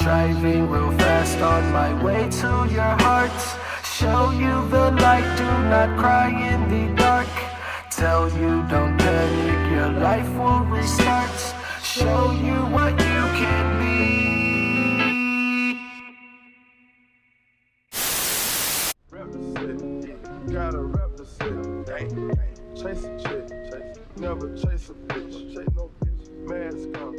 driving real fast on my way to your heart. Show you the light, do not cry in the dark. Tell you don't panic, your life will restart. Show you what you can be. Represent, gotta represent. Chase a chick, never chase a bitch. Chase no bitch, mask on.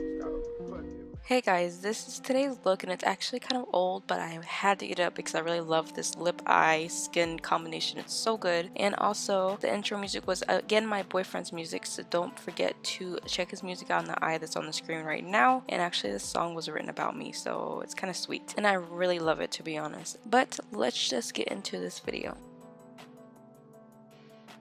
Hey guys, this is today's look and it's actually kind of old, but I had to get it up because I really love this lip eye skin combination. It's so good. And also the intro music was again my boyfriend's music, so don't forget to check his music out in the eye that's on the screen right now. And actually this song was written about me, so it's kind of sweet and I really love it, to be honest. But let's just get into this video.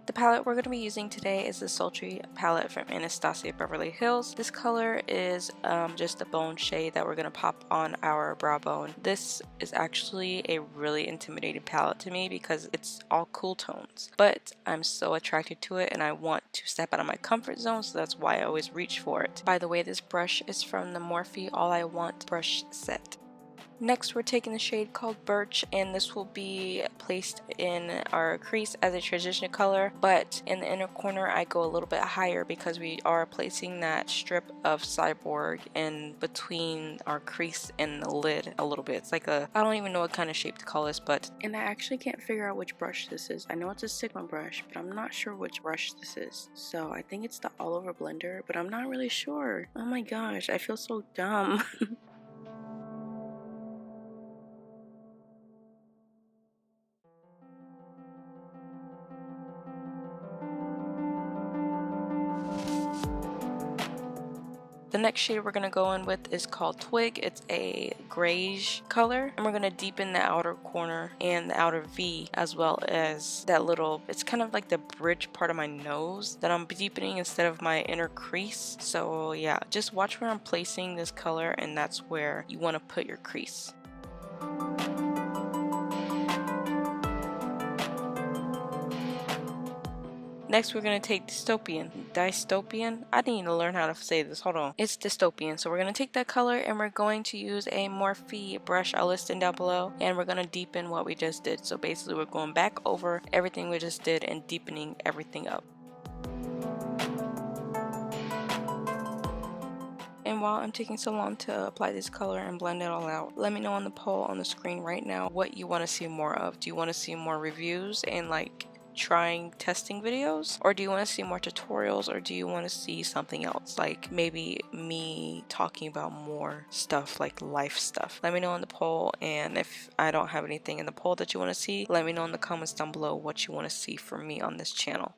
The palette we're going to be using today is the Sultry palette from Anastasia Beverly Hills. This color is just a bone shade that we're going to pop on our brow bone. This is actually a really intimidating palette to me because it's all cool tones. But I'm so attracted to it and I want to step out of my comfort zone, so that's why I always reach for it. By the way, this brush is from the Morphe All I Want brush set. Next, we're taking the shade called Birch, and this will be placed in our crease as a transition color, but in the inner corner I go a little bit higher because we are placing that strip of Cyborg in between our crease and the lid a little bit. It's like a, I don't even know what kind of shape to call this, and I actually can't figure out which brush this is. I know it's a Sigma brush, but I'm not sure which brush this is. So I think it's the all over blender, but I'm not really sure. Oh my gosh, I feel so dumb. The next shade we're going to go in with is called Twig. It's a grayish color, and we're going to deepen the outer corner and the outer V, as well as that little, it's kind of like the bridge part of my nose that I'm deepening instead of my inner crease. So yeah, just watch where I'm placing this color, and that's where you want to put your crease. Next, we're going to take dystopian. I need to learn how to say this. Hold on. It's dystopian. So we're going to take that color and we're going to use a Morphe brush. I'll list it down below. And we're going to deepen what we just did. So basically, we're going back over everything we just did and deepening everything up. And while I'm taking so long to apply this color and blend it all out, let me know on the poll on the screen right now what you want to see more of. Do you want to see more reviews and like testing videos, or do you want to see more tutorials, or do you want to see something else, like maybe me talking about more stuff like life stuff? Let me know on the poll, and if I don't have anything in the poll that you want to see, let me know in the comments down below what you want to see from me on this channel.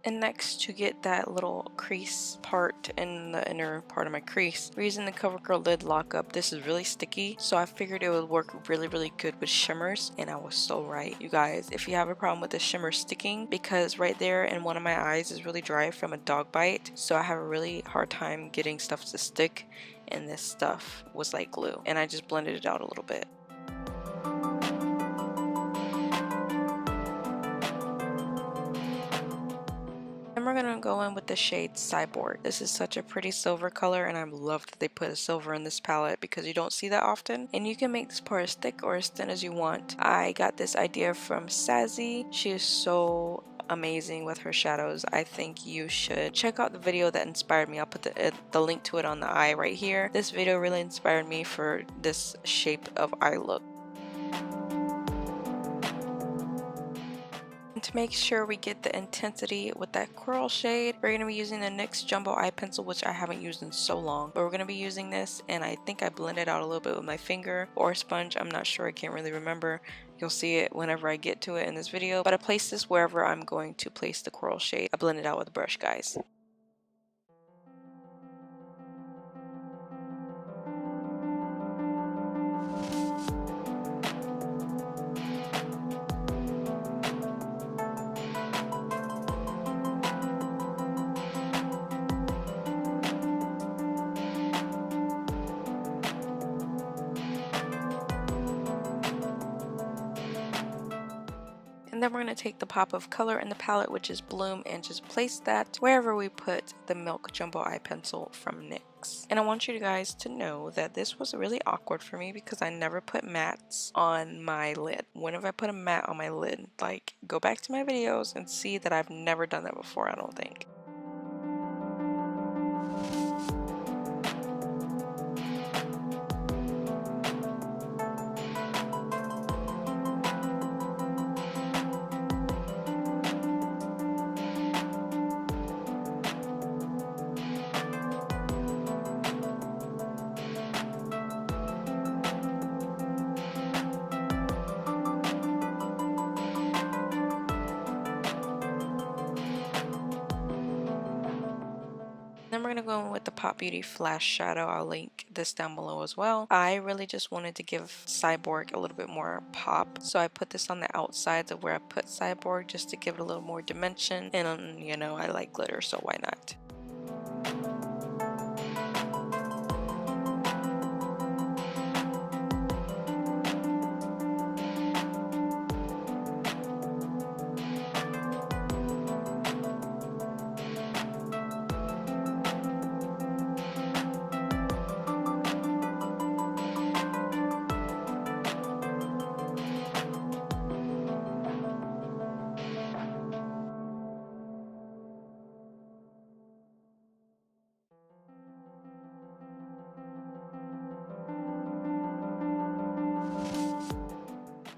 And next, to get that little crease part in the inner part of my crease, we're using the COVERGIRL lid lockup. This is really sticky, so I figured it would work really good with shimmers, and I was so right. You guys, if you have a problem with the shimmer sticking, because right there in one of my eyes is really dry from a dog bite, so I have a really hard time getting stuff to stick, and this stuff was like glue, and I just blended it out a little bit. And we're going to go in with the shade Cyborg. This is such a pretty silver color, and I love that they put a silver in this palette because you don't see that often. And you can make this part as thick or as thin as you want. I got this idea from Sassy. She is so amazing with her shadows. I think you should check out the video that inspired me. I'll put the link to it on the eye right here. This video really inspired me for this shape of eye look. To make sure we get the intensity with that coral shade, we're going to be using the NYX Jumbo Eye Pencil, which I haven't used in so long, but we're going to be using this, and I think I blended out a little bit with my finger or a sponge. I'm not sure, I can't really remember. You'll see it whenever I get to it in this video, but I place this wherever I'm going to place the coral shade. I blend it out with a brush, guys. And then we're going to take the pop of color in the palette, which is Bloom, and just place that wherever we put the Milk Jumbo Eye Pencil from NYX. And I want you guys to know that this was really awkward for me because I never put mattes on my lid. When have I put a matte on my lid? Like, go back to my videos and see that I've never done that before, I don't think. Then we're going to go in with the Pop Beauty Flash Shadow. I'll link this down below as well. I really just wanted to give Cyborg a little bit more pop, so I put this on the outsides of where I put Cyborg just to give it a little more dimension, and you know, I like glitter, so why not?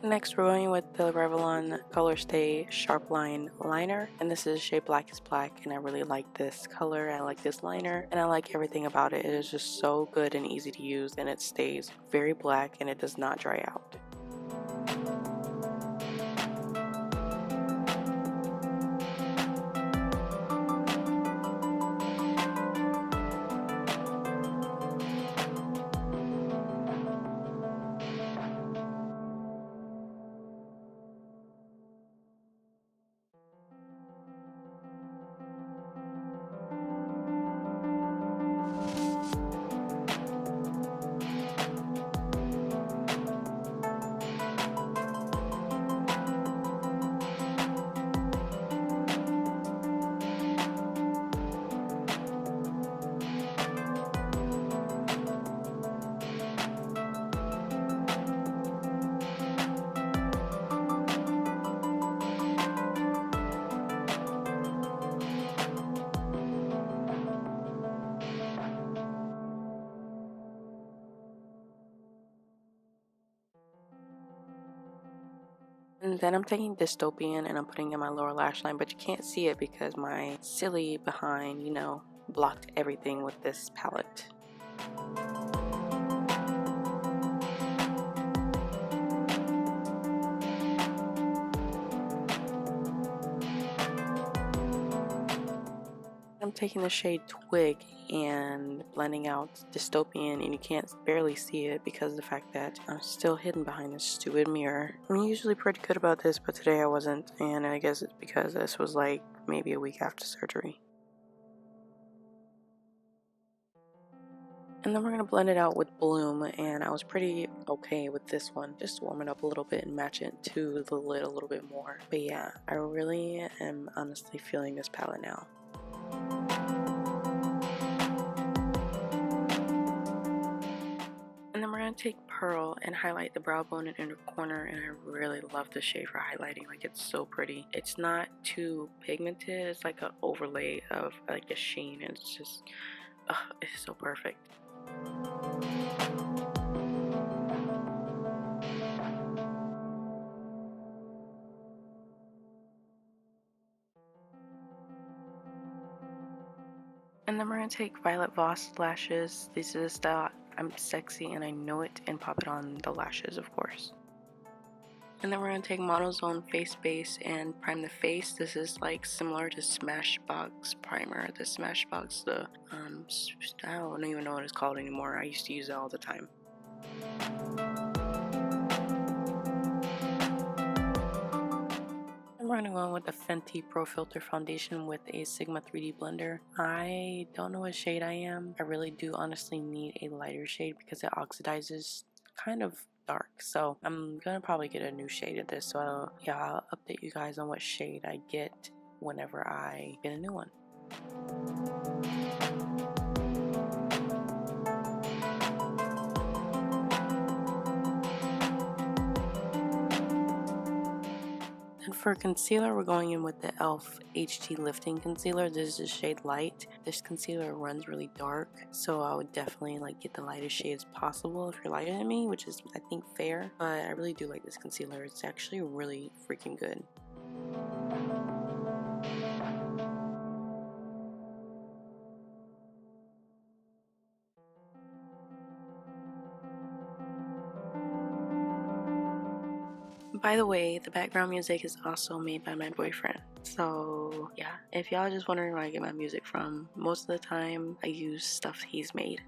Next, we're going with the Revlon COLORSTAY Sharp Line Liner, and this is shade Blackest Black, and I really like this color, I like this liner, and I like everything about it. It is just so good and easy to use, and it stays very black and it does not dry out. And then I'm taking Dystopian and I'm putting it in my lower lash line, but you can't see it because my silly behind, you know, blocked everything with this palette. I'm taking the shade Twig and blending out Dystopian, and you can't barely see it because of the fact that I'm still hidden behind this stupid mirror. I'm usually pretty good about this, but today I wasn't, and I guess it's because this was like maybe a week after surgery. And then we're going to blend it out with Bloom, and I was pretty okay with this one. Just warm it up a little bit and match it to the lid a little bit more. But yeah, I really am honestly feeling this palette now. And then we're going to take Pearl and highlight the brow bone and inner corner, and I really love the shade for highlighting. Like, it's so pretty. It's not too pigmented, it's like an overlay of like a sheen, and it's just, it's so perfect. And then we're going to take Violet Voss lashes. This is the style I'm sexy and I know it, and pop it on the lashes, of course. And then we're going to take Monozone Face Base and prime the face. This is like similar to Smashbox primer. The Smashbox, I don't even know what it's called anymore. I used to use it all the time. We're going to go in with the Fenty Pro Filter Foundation with a Sigma 3D blender. I don't know what shade I am. I really do honestly need a lighter shade because it oxidizes kind of dark. So I'm gonna probably get a new shade of this. So yeah, I'll update you guys on what shade I get whenever I get a new one. And for concealer, we're going in with the e.l.f. HD Lifting Concealer. This is the shade Light. This concealer runs really dark, so I would definitely like get the lightest shades possible if you're lighter than me, which is I think fair. But I really do like this concealer. It's actually really freaking good. By the way, the background music is also made by my boyfriend. So yeah, if y'all just wondering where I get my music from, most of the time I use stuff he's made.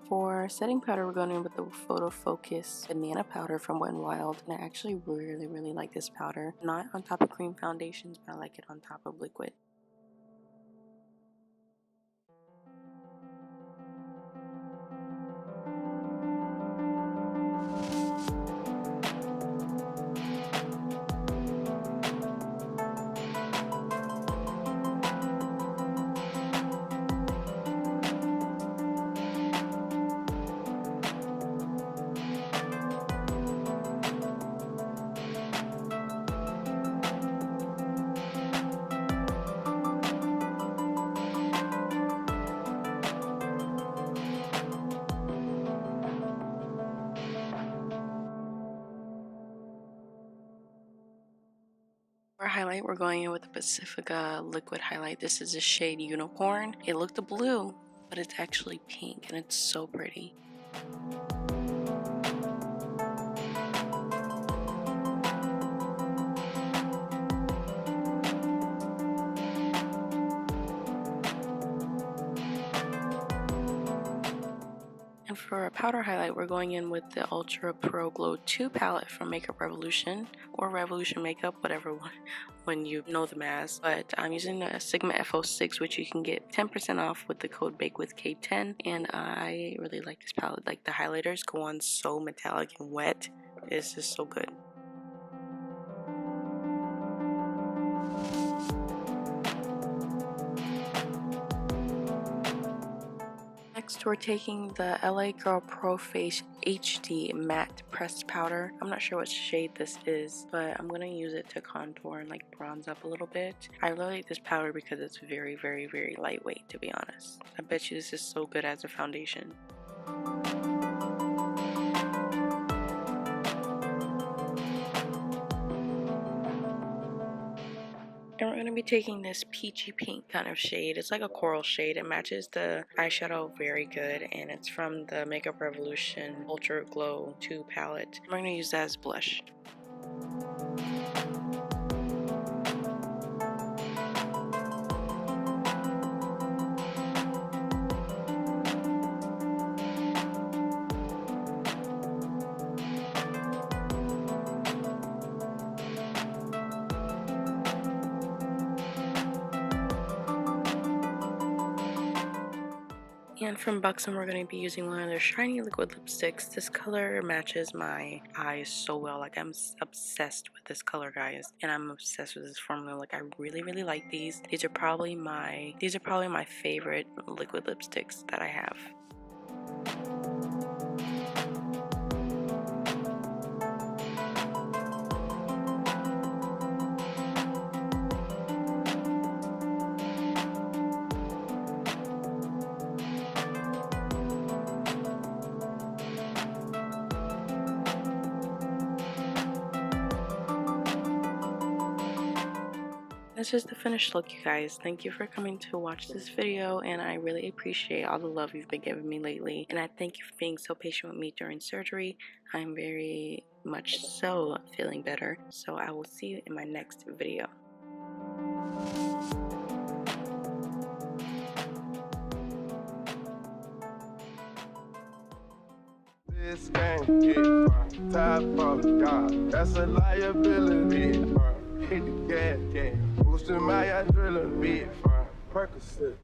For setting powder, we're going in with the Photo Focus Banana Powder from Wet n Wild, and I actually really like this powder. Not on top of cream foundations, but I like it on top of liquid. For highlight, we're going in with the Pacifica liquid highlight. This is a shade Unicorn. It looked blue, but it's actually pink, and it's so pretty. And for a powder highlight, we're going in with the Ultra Pro Glow 2 palette from Makeup Revolution, or Revolution Makeup, whatever one when you know them as. But I'm using the Sigma F06, which you can get 10% off with the code BAKEWITHK10. And I really like this palette. Like, the highlighters go on so metallic and wet. It's just so good. Next, we're taking the LA Girl Pro Face HD Matte Pressed Powder. I'm not sure what shade this is, but I'm going to use it to contour and like bronze up a little bit. I really like this powder because it's very lightweight, to be honest. I bet you this is so good as a foundation. And we're going to be taking this peachy pink kind of shade. It's like a coral shade. It matches the eyeshadow very good, and it's from the Makeup Revolution Ultra Glow 2 palette. We're going to use that as blush. And from Buxom, we're going to be using one of their shiny liquid lipsticks. This color matches my eyes so well. Like, I'm obsessed with this color, guys, and I'm obsessed with this formula. Like, I really like these. These are probably my favorite liquid lipsticks that I have. This is the finished look, you guys. Thank you for coming to watch this video, and I really appreciate all the love you've been giving me lately, and I thank you for being so patient with me during surgery. I'm very much so feeling better, so I will see you in my next video. This game, yeah, top of the job, that's a liability. Hit the gas, yeah, boosting my adrenaline, Percocet.